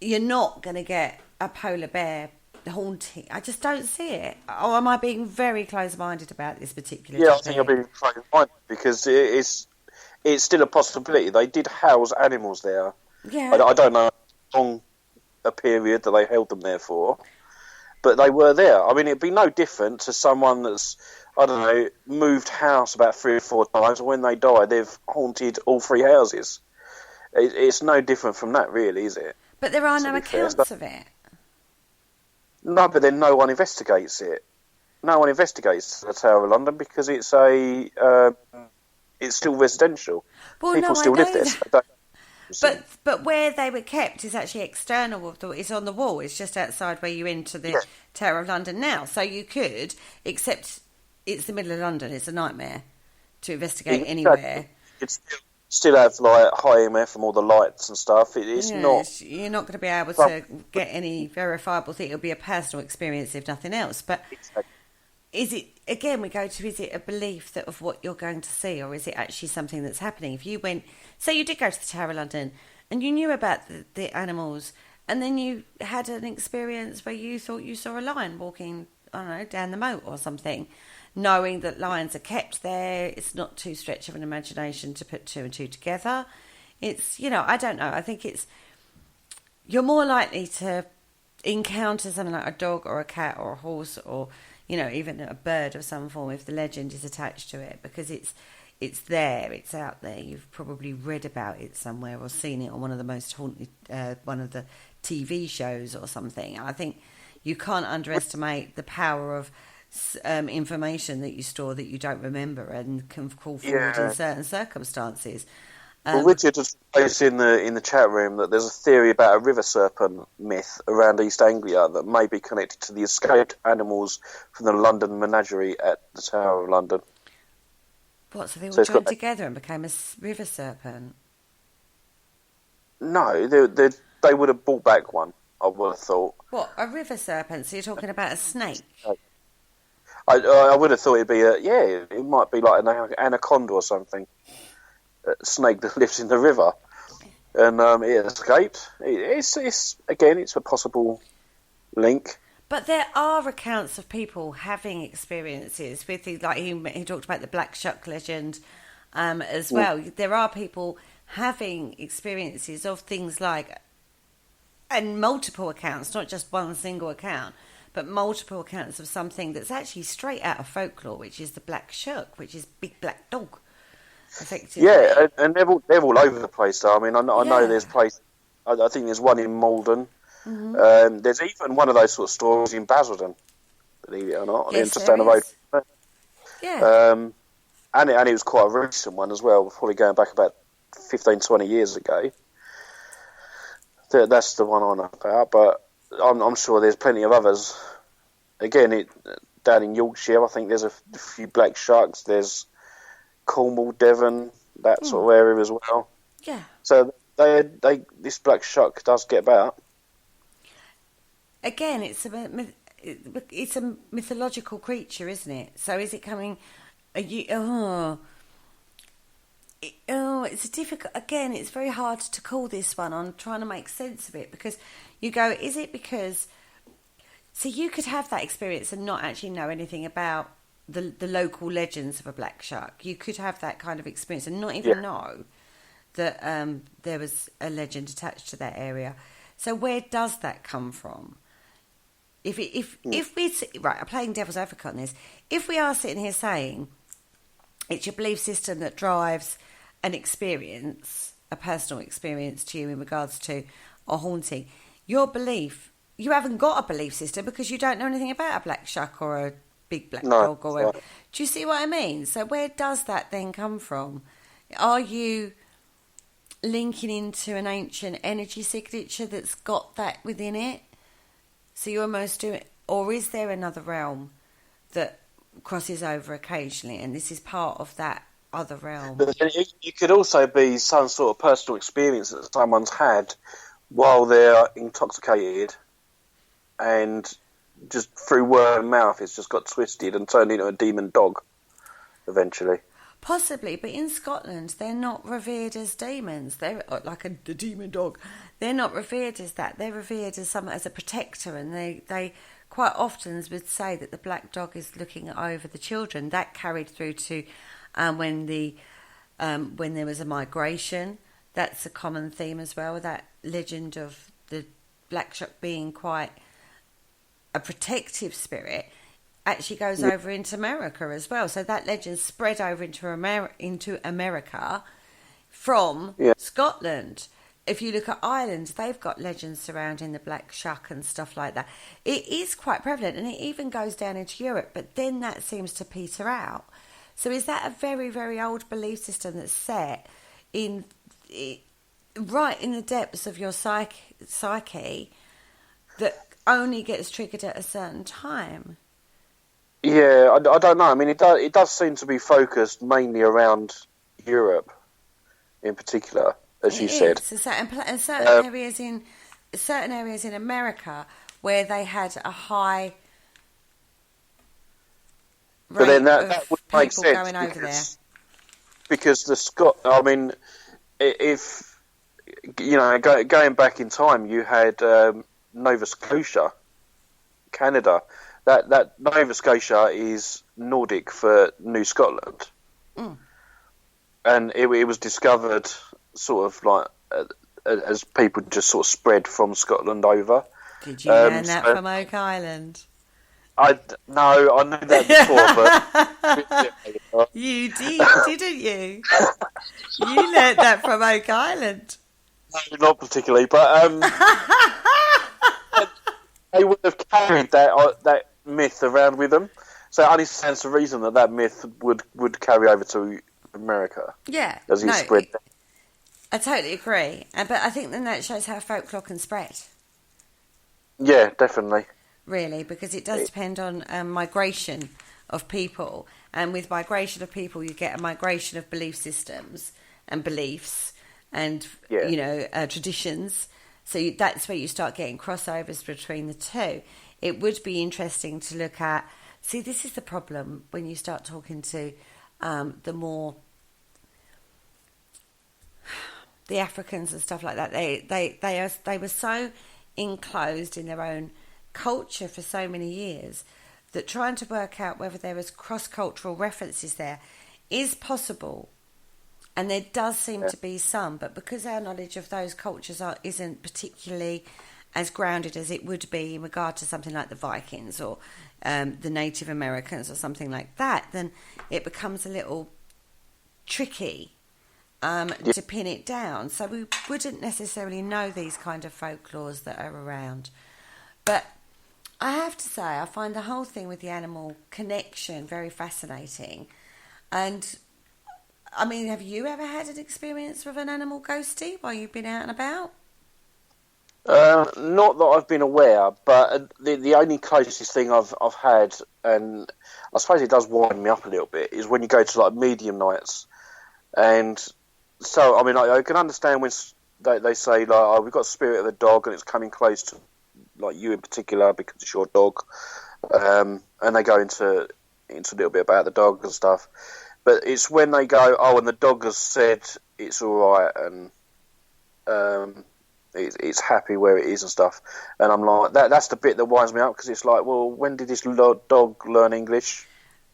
you're not going to get a polar bear haunting. I just don't see it. Or am I being very close-minded about this particular topic? I think you're being close-minded because it's still a possibility. They did house animals there. Yeah. I don't know how long a period that they held them there for, but they were there. I mean, it'd be no different to someone that's, I don't know, moved house about 3 or 4 times, and when they die, they've haunted all 3 houses. It's no different from that, really, is it? But there are no accounts of it. No, but then no one investigates it. No one investigates the Tower of London because it's still residential. Well, People still live there. So but where they were kept is actually external. It's on the wall. It's just outside where you enter the Tower of London now. So you could, except it's the middle of London. It's a nightmare to investigate anywhere. It's still have like high EMF from all the lights and stuff. It's not. You're not going to be able to get any verifiable thing. It'll be a personal experience if nothing else. But is it, again, we go to, is it a belief of what you're going to see, or is it actually something that's happening? If you went, say you did go to the Tower of London and you knew about the animals and then you had an experience where you thought you saw a lion walking, I don't know, down the moat or something, knowing that lions are kept there. It's not too stretch of an imagination to put two and two together. It's, I don't know. I think you're more likely to encounter something like a dog or a cat or a horse or, even a bird of some form if the legend is attached to it, because it's there, it's out there. You've probably read about it somewhere or seen it on one of the most haunted, one of the TV shows or something. I think you can't underestimate the power of information that you store that you don't remember and can call forward in certain circumstances. Well, Richard has placed in the chat room that there's a theory about a river serpent myth around East Anglia that may be connected to the escaped animals from the London menagerie at the Tower of London. What, so they all joined together and became a river serpent? No, they would have brought back one, I would have thought. What, a river serpent? So you're talking about a snake? I would have thought it'd be it might be like an anaconda or something. A snake that lives in the river, and it escaped. It's a possible link. But there are accounts of people having experiences with he talked about the Black Shuck legend as well. There are people having experiences of things like, and multiple accounts, not just one single account, but multiple accounts of something that's actually straight out of folklore, which is the Black Shuck, which is big black dog. Yeah, and they're all over the place. Though. I mean, I know there's place. I think there's one in Malden. Mm-hmm. There's even one of those sort of stories in Basildon, believe it or not. Yes, just down the road. Yeah. And it was quite a recent one as well, probably going back about 15, 20 years ago. That's the one I know about, but I'm sure there's plenty of others. Again, down in Yorkshire, I think there's a few black sharks. There's Cornwall, Devon, that sort of area as well. Yeah. So this black shark does get about. Again, it's a mythological creature, isn't it? So is it coming? It's a difficult. Again, it's very hard to call this one on trying to make sense of it, because you go, is it because? So you could have that experience and not actually know anything about the local legends of a black shark. You could have that kind of experience and not even know that there was a legend attached to that area. So where does that come from? If we right, I'm playing devil's advocate on this. If we are sitting here saying it's your belief system that drives an experience, a personal experience to you in regards to a haunting, your belief, you haven't got a belief system because you don't know anything about a black shark or a big black dog or whatever. Do you see what I mean? So where does that then come from? Are you linking into an ancient energy signature that's got that within it? So you almost do it, or is there another realm that crosses over occasionally, and this is part of that other realm? But it could also be some sort of personal experience that someone's had while they're intoxicated, and just through word of mouth, it's just got twisted and turned into a demon dog eventually. Possibly, but in Scotland, they're not revered as demons. They're like the demon dog. They're not revered as that. They're revered as a protector, and they quite often would say that the black dog is looking over the children. That carried through to when there was a migration. That's a common theme as well. That legend of the black shark being quite a protective spirit actually goes over into America as well. So that legend spread over into America from Scotland. If you look at Ireland, they've got legends surrounding the black shark and stuff like that. It is quite prevalent, and it even goes down into Europe, but then that seems to peter out. So is that a very, very old belief system that's set in right in the depths of your psyche that only gets triggered at a certain time? Yeah, I don't know. I mean, it does seem to be focused mainly around Europe, in particular, as you said. So certain areas in America where they had a high rate but then that would make sense going over there. Because if going back in time, you had Nova Scotia, Canada. That Nova Scotia is Nordic for New Scotland, and it was discovered sort of like as people just sort of spread from Scotland over. Did you learn that from Oak Island? I knew that before, but you did, didn't you? You learnt that from Oak Island. No, not particularly, but they would have carried that myth around with them. So it only stands to reason that myth would carry over to America. Yeah, as it spread. I totally agree, but I think then that shows how folklore can spread. Yeah, definitely. Really, because it does depend on migration of people, and with migration of people, you get a migration of belief systems and beliefs, and traditions. So that's where you start getting crossovers between the two. It would be interesting to look at. See, this is the problem when you start talking to the Africans and stuff like that. They were so enclosed in their own culture for so many years that trying to work out whether there was cross-cultural references there is possible, and there does seem to be some, but because our knowledge of those cultures isn't particularly as grounded as it would be in regard to something like the Vikings or the Native Americans or something like that, then it becomes a little tricky to pin it down. So we wouldn't necessarily know these kind of folklores that are around. But I have to say, I find the whole thing with the animal connection very fascinating. And, I mean, have you ever had an experience with an animal ghostie while you've been out and about? Not that I've been aware, but the only closest thing I've had, and I suppose it does wind me up a little bit, is when you go to like medium nights. And so, I mean, I can understand when they say, like, oh, we've got a spirit of a dog and it's coming close to like you in particular because it's your dog, and they go into a little bit about the dog and stuff. But it's when they go, oh, and the dog has said it's all right and it's happy where it is and stuff, and I'm like, that's the bit that winds me up, because it's like, well, when did this dog learn English?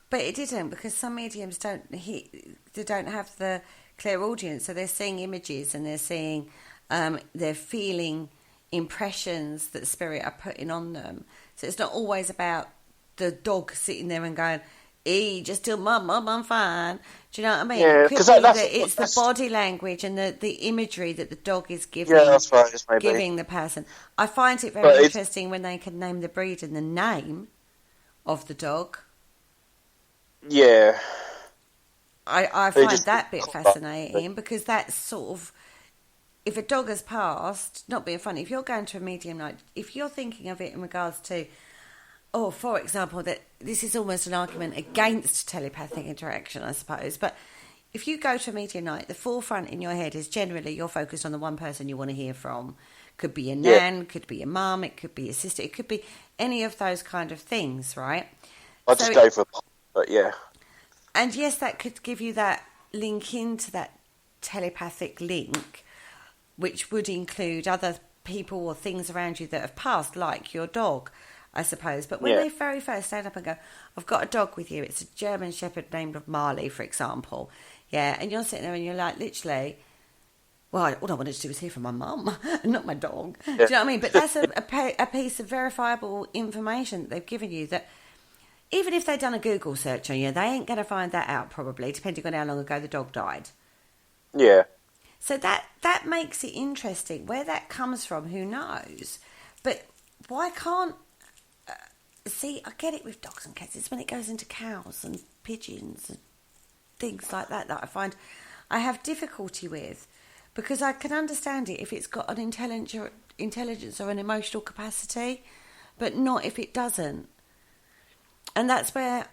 But it didn't, because some mediums don't have the clear audience, so they're seeing images and they're feeling impressions that spirit are putting on them. So it's not always about the dog sitting there and going, "Hey, just tell mum, I'm fine." Do you know what I mean? Yeah, because it's the body language and the imagery that the dog is giving. Yeah, that's right. Giving the person. I find it very interesting when they can name the breed and the name of the dog. Yeah. I find that bit fascinating, because that's sort of, if a dog has passed, not being funny, if you're going to a medium night, if you're thinking of it in regards to, for example, that this is almost an argument against telepathic interaction, I suppose, but if you go to a medium night, the forefront in your head is generally you're focused on the one person you want to hear from. Could be a nan, could be a mum, it could be a sister, it could be any of those kind of things, right? I just go for, but yeah. And yes, that could give you that link into that telepathic link, which would include other people or things around you that have passed, like your dog, I suppose. But when they very first stand up and go, "I've got a dog with you," it's a German Shepherd named Marley, for example. Yeah, and you're sitting there and you're like, literally, well, all I wanted to do was hear from my mum, not my dog. Yeah. Do you know what I mean? But that's a piece of verifiable information that they've given you, that even if they'd done a Google search on you, they ain't going to find that out, probably, depending on how long ago the dog died. Yeah. So that makes it interesting. Where that comes from, who knows? But why can't... see, I get it with dogs and cats. It's when it goes into cows and pigeons and things like that I find I have difficulty with, because I can understand it if it's got an intelligence or an emotional capacity, but not if it doesn't. And that's where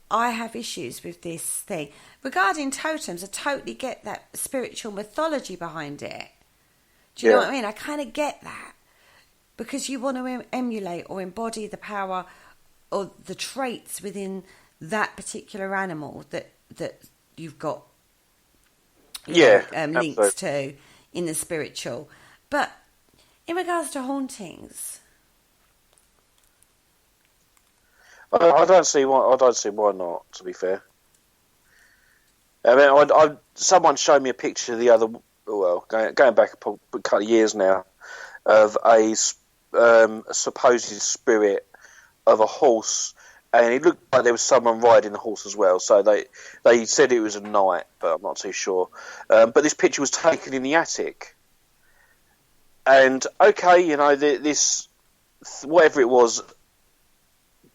I have issues with this thing. Regarding totems, I totally get that spiritual mythology behind it. Do you know what I mean? I kind of get that. Because you want to emulate or embody the power or the traits within that particular animal that you've got links to. in the spiritual. But in regards to hauntings, I don't see why. I don't see why not. To be fair, I mean, someone showed me a picture going back a couple of years now, of a supposed spirit of a horse, and it looked like there was someone riding the horse as well. So they said it was a knight, but I'm not too sure. But this picture was taken in the attic, and okay, you know, this whatever it was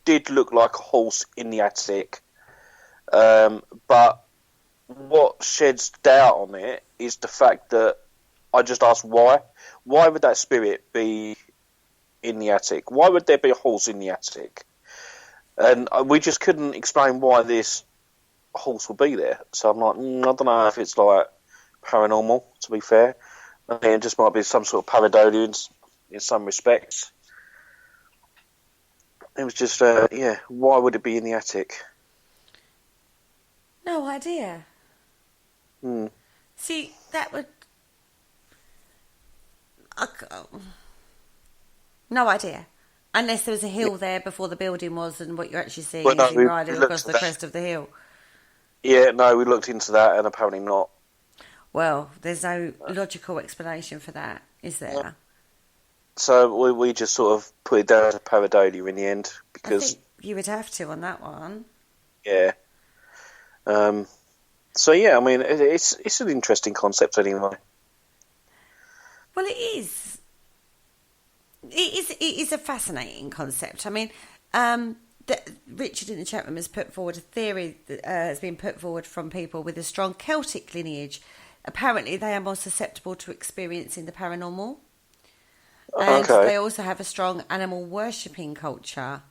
did look like a horse in the attic, but what sheds doubt on it is the fact that I just asked why. Why would that spirit be in the attic? Why would there be a horse in the attic? And we just couldn't explain why this horse would be there. So I'm like, I don't know if it's like paranormal, to be fair. I mean, it just might be some sort of pareidolia in some respects. It was just, why would it be in the attic? no idea. See, that would... No idea. Unless there was a hill there before the building was, and what you're actually seeing is you riding across the crest of the hill. Yeah, no, we looked into that, and apparently not. Well, there's no logical explanation for that, is there? Yeah. So we just sort of put it down to pareidolia in the end, because... I think you would have to on that one. Yeah. So, yeah, I mean, it's an interesting concept anyway. Well, it is. It is a fascinating concept. I mean, Richard in the chat room has put forward a theory that has been put forward from people with a strong Celtic lineage. Apparently, they are more susceptible to experiencing the paranormal. And they also have a strong animal worshipping culture.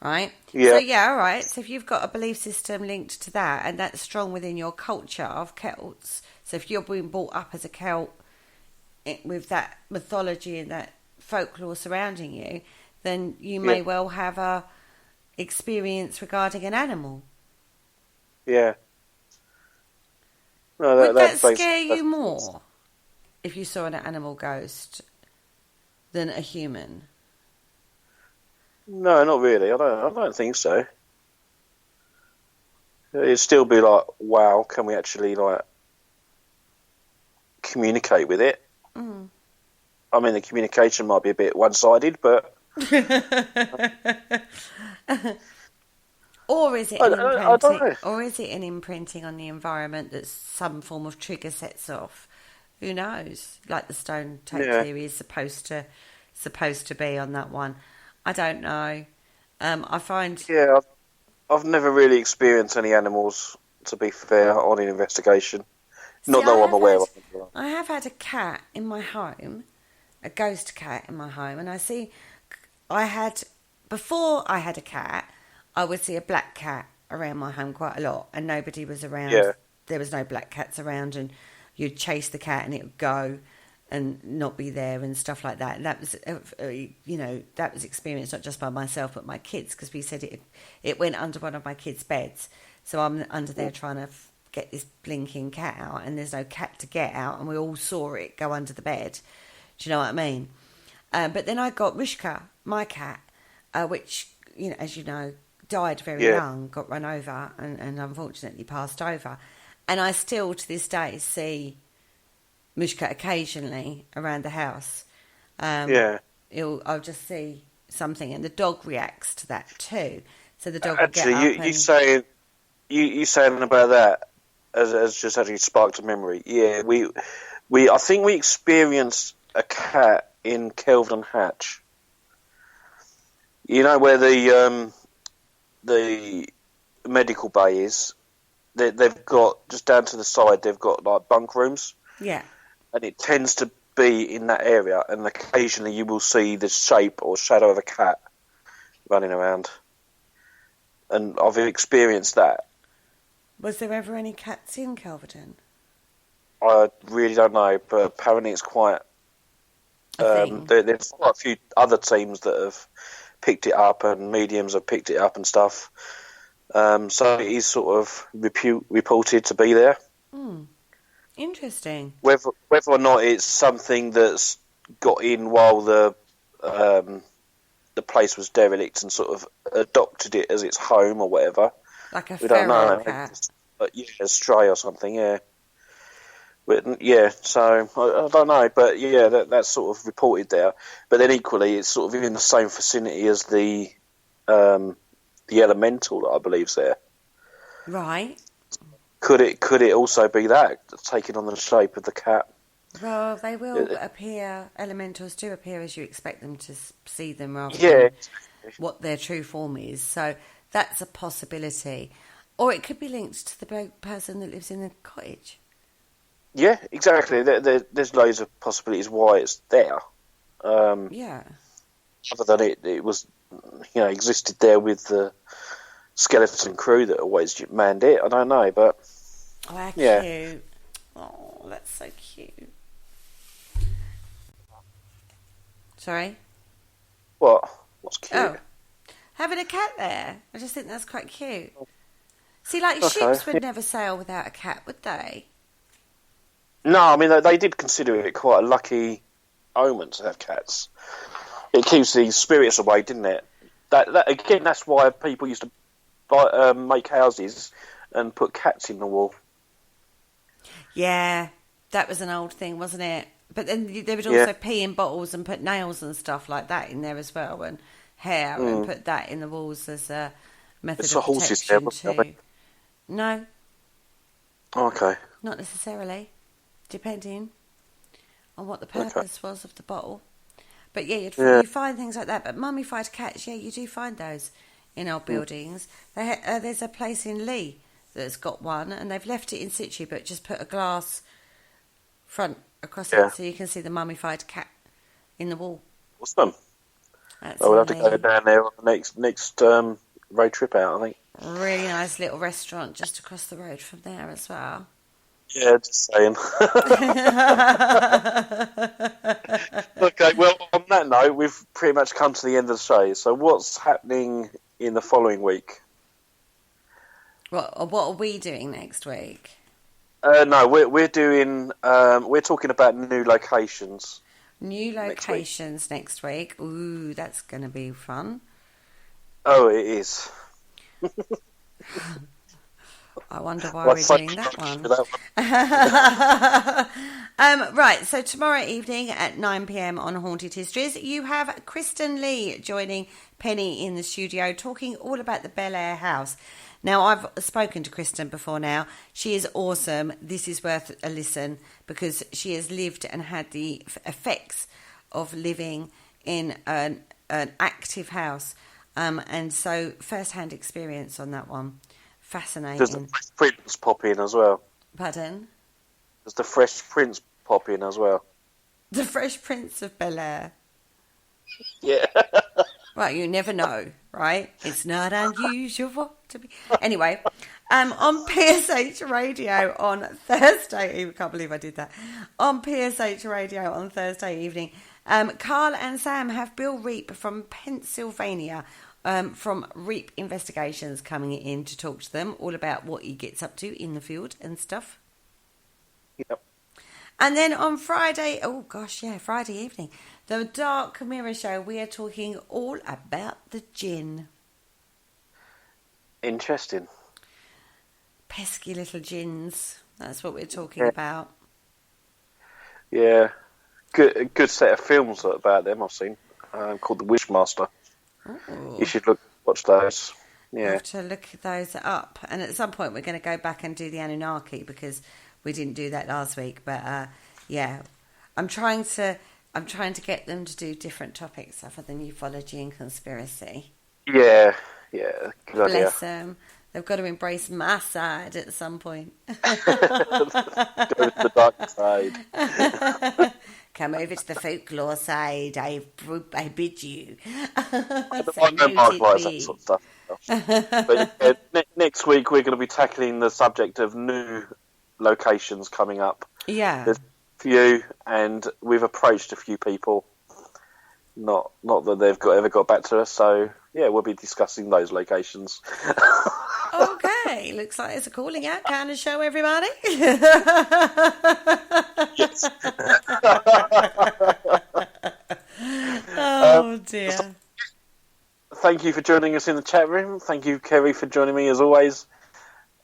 Right? Yeah. So, yeah, all right. So if you've got a belief system linked to that, and that's strong within your culture of Celts, so if you're being brought up as a Celt with that mythology and that folklore surrounding you, then you may well have a experience regarding an animal. Yeah. No, would that scare you more if you saw an animal ghost than a human? No, not really. I don't think so. It'd still be like, wow, can we actually like communicate with it? Mm. I mean, the communication might be a bit one-sided, but... Or is it an imprinting on the environment that some form of trigger sets off? Who knows? Like the stone tape theory is supposed to be on that one. I don't know. I find... Yeah, I've never really experienced any animals, to be fair, on an investigation. Not that I'm aware of. I have had a cat in my home, a ghost cat in my home, and before I had a cat, I would see a black cat around my home quite a lot, and nobody was around. Yeah. There was no black cats around, and you'd chase the cat and it would go and not be there and stuff like that. And that was, that was experienced not just by myself but my kids, because we said it went under one of my kids' beds. So I'm under there trying to get this blinking cat out, and there's no cat to get out, and we all saw it go under the bed. Do you know what I mean? But then I got Rushka, my cat, which, as you know, died very young, got run over, and unfortunately passed over. And I still, to this day, see Mushka occasionally around the house. I'll just see something, and the dog reacts to that too. So the dog will get up. You saying about that as just actually sparked a memory. Yeah, I think we experienced a cat in Kelvedon Hatch. You know where the medical bay is? They've got, just down to the side, they've got like bunk rooms. Yeah. And it tends to be in that area, and occasionally you will see the shape or shadow of a cat running around. And I've experienced that. Was there ever any cats in Kelvedon? I really don't know, but apparently it's quite... there's quite a few other teams that have picked it up, and mediums have picked it up and stuff. So it is sort of reported to be there. Interesting. Whether or not it's something that's got in while the place was derelict and sort of adopted it as its home or whatever. Like a We don't feral know. cat. Yeah, a stray or something, yeah. But, yeah, so I don't know, but yeah, that's sort of reported there. But then equally, it's sort of in the same vicinity as the elemental that I believe's there. Right. Could it also be that taking on the shape of the cat? Well, they will appear. Elementals do appear as you expect them to see them, rather Yeah. than what their true form is. So that's a possibility, or it could be linked to the person that lives in the cottage. Yeah, exactly. There's loads of possibilities why it's there. Yeah. Other than it was, existed there with the skeleton crew that always manned it. I don't know, but Oh, how yeah. cute. Oh, that's so cute. Sorry? What's cute? Oh, having a cat there. I just think that's quite cute. See, like, Okay. ships would never sail without a cat, would they? No, I mean, they did consider it quite a lucky omen to have cats. It keeps the spirits away, didn't it? That again, that's why people used to make houses and put cats in the wall. Yeah, that was an old thing, wasn't it? But then they would also pee in bottles and put nails and stuff like that in there as well, and hair, and put that in the walls as a method It's of the horses there, protection wasn't too. No, Okay. not necessarily, depending on what the purpose was of the bottle. But yeah, you find things like that. But mummified cats, yeah, you do find those in old buildings. There's a place in Lee that's got one, and they've left it in situ, but just put a glass front across it so you can see the mummified cat in the wall. Awesome. That's We'll have to go amazing. down there on the next road trip out, I think. Really nice little restaurant just across the road from there as well. Yeah, just saying. Okay, well, on that note, we've pretty much come to the end of the show. So what's happening in the following week? What are we doing next week? No, we're doing. We're talking about new locations. New locations next week. Ooh, that's going to be fun. Oh, it is. I wonder why we're doing that one. Right, so tomorrow evening at 9 p.m. on Haunted Histories, you have Kristen Lee joining Penny in the studio talking all about the Bel Air house. Now, I've spoken to Kristen before now. She is awesome. This is worth a listen because she has lived and had the effects of living in an active house. And so first-hand experience on that one. Fascinating. Does the Fresh Prince pop in as well? Pardon? Does the Fresh Prince pop in as well? The Fresh Prince of Bel Air. Yeah. Right, you never know, right? It's not unusual to be... Anyway, on PSH Radio on Thursday... I can't believe I did that. On PSH Radio on Thursday evening, Carl and Sam have Bill Reap from Pennsylvania from Reap Investigations coming in to talk to them all about what he gets up to in the field and stuff. Yep. And then on Friday, Friday evening, the Dark Mirror Show, we are talking all about the jinn. Interesting. Pesky little jinns. That's what we're talking about. Yeah. Good set of films about them I've seen, called The Wishmaster. Ooh. You should watch those. Yeah. We'll have to look those up. And at some point we're going to go back and do the Anunnaki because we didn't do that last week. But yeah, I'm trying to get them to do different topics other than ufology and conspiracy. Yeah. Good idea. Bless them. They've got to embrace my side at some point. Go to the dark side. Come over to the folklore side. I bid you. I don't like that sort of stuff. But next week we're going to be tackling the subject of new locations coming up. Yeah. There's a few, and we've approached a few people. Not that they've ever got back to us. So yeah, we'll be discussing those locations. Okay. Okay, looks like it's a calling out kind of show, everybody. Yes. Oh dear. Thank you for joining us in the chat room. Thank you, Kerry, for joining me as always.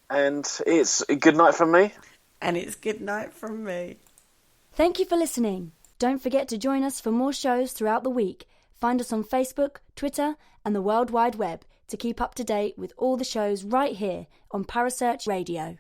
And it's a good night from me. And it's good night from me. Thank you for listening. Don't forget to join us for more shows throughout the week. Find us on Facebook, Twitter, and the World Wide Web to keep up to date with all the shows right here on Parasearch Radio.